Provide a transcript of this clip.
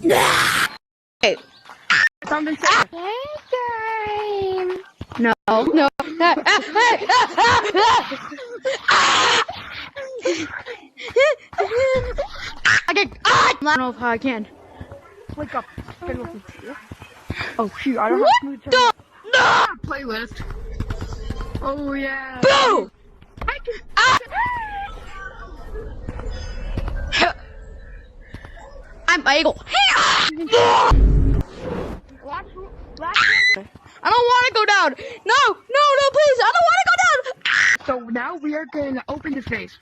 Hey. Something said. Playtime. No. No. Okay. I don't know if I can. Wake up. Good looking. Oh shoot, I don't What have smooth the? turn. No! Playlist. Oh yeah. Boo! I can. I'm bagel. I don't want to go down. No, please. I don't want to go down. So now we are going to open the face.